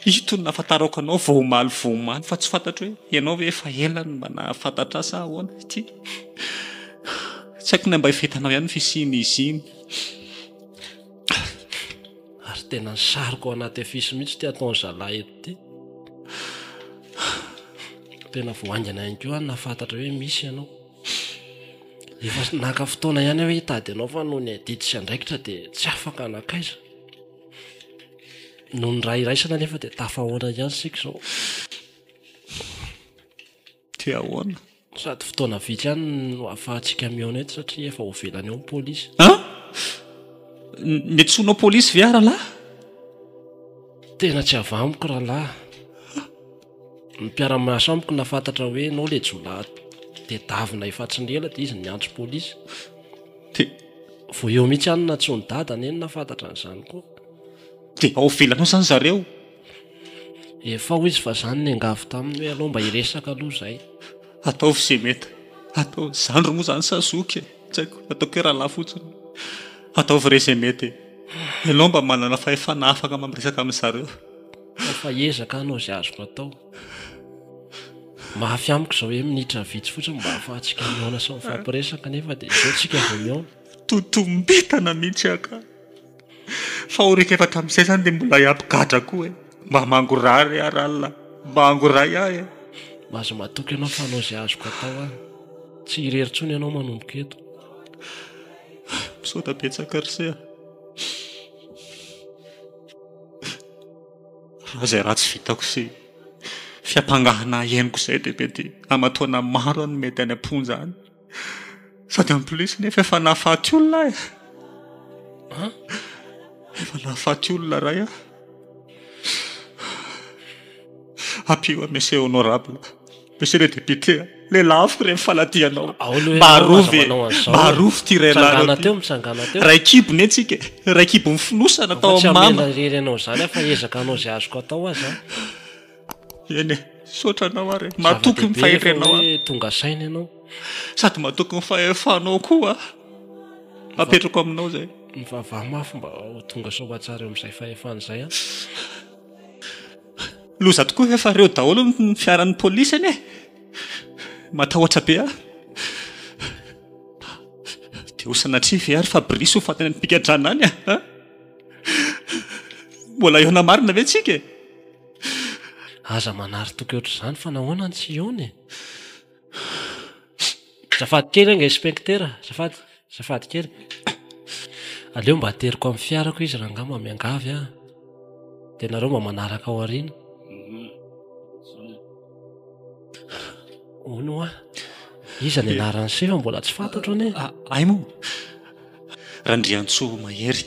Ito ny nafantarako anao vao omaly fa tsy fantatra hoe ianao ve efa elany mba nafantatra sa ahoana ity. Tsy haiko ny mba hifetanao ihany fisiny izy iny. ary tena ny sariko ao anaty afisy mihitsy ty ataony zalahy eto ty. Tena voaingana ihany koa nahafantatra hoe misy ianao. Efa naka fotoana ihany hoe hitady ianao fa noho ny adidi sy andraikitra dia tsy afaka anakaiza. Noho ny ray iraisana nefa dia tafahoana ihany sika izao. Ty ahoana? Sady fotoana vitsy ihany no ahafahantsika miaona eto satria efa ho velany eo ny pôlisy. Niantsoanao pôlisy ve rahalahy? Tena tsy avamiko rahalahy. Ny mpiara-miasa amiko nahafantatra hoe ianao ilay jolahy tedavina ifatsindrela dia izy niantso pôlisy. Vao eo mihitsy ihany nantsony dada eny nahafantatra an'izany koa. Dia ao velanao izany zareo? Efa ho izy fa izany ny angavy taminy hoe alao mba hiresaka aloha izay. Ataovy izay mety. Atao zandro moa izany sazoky. Tsy haiko, ataoko hoe rahalahy fotsiny. Ataovy re izay mety. Ianao mba manana fahefana afaka mampiresaka amin'izareo. Fa ezaka anao izay azoko atao. Mafy amiko izao hoe minitra vitsy fotsiny mba ahafahantsika miaona sy mifampiresaka nefa dia izao tsika vao miaona. Totombetana mihitsy aka. Fa orika efatra amin'izay izany dia mbola hiampigadra koa e. Mba mangorary aralina. Mba angoray ahy e. Mahazo matoky ianao fa anao izay azoko atao ahy. Tsy hirerintsony ianao manomboka eto. Misaotra betsaka risea. Raha izay raha tsy vitako sy fiampangahana henoko izay dia mety amatoana maro any mety any am-ponja any. Sady en plus nefa efa nahafaty olona e. Efa nahafaty olona ray aho. Appui monsieur honorable, monsieur le député, les lafo rehefa faladianao. Marovy ty Misangana teo misangana teo. Raikibony antsika. Raikibony finosana tao amin'ny mama. Tsy rery anao izany fa ezaka anao izay azoko atao azy. Eny e, saotra anao ary. Matoky ny faherenao hoe tonga saina ianao. Sady matoky ny fahefanao koa. Apetrako aminao izay. Ny vavaha mafy mba ho tonga soa tsara eo amin'izay fahefana izay. Loza tokoa efa reo daholo ny fiaran'ny pôlisy eny e. Matahotra be aho. Dia ho sanatrify ary Fabrice ho fatany ny mpikadrana any a. Mbola eo namarina ve tsika e? Aza manary toky ohatr'izany fa nahoana ny tsy iony e. Zafady kely anga inspektera. Zafady kely. Aleo mba ateriko amin'ny fiarako izy raha angamba miangavy a. Dia nareo mba manaraka ao aoriana. Ono a. Iza ny anarany sefa mbola tsy fantatro ane. Ay moa. Randriantsoa Mahery.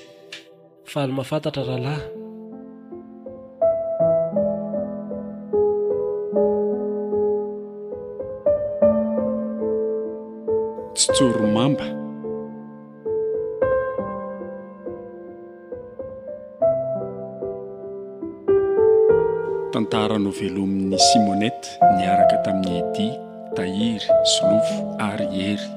Faly mahafantatra rahalahy. Tsoromamba. Tantara novelomin'ny Simonette niaraka tamin'ny Edy, Tahiry, Solofo ary Hery.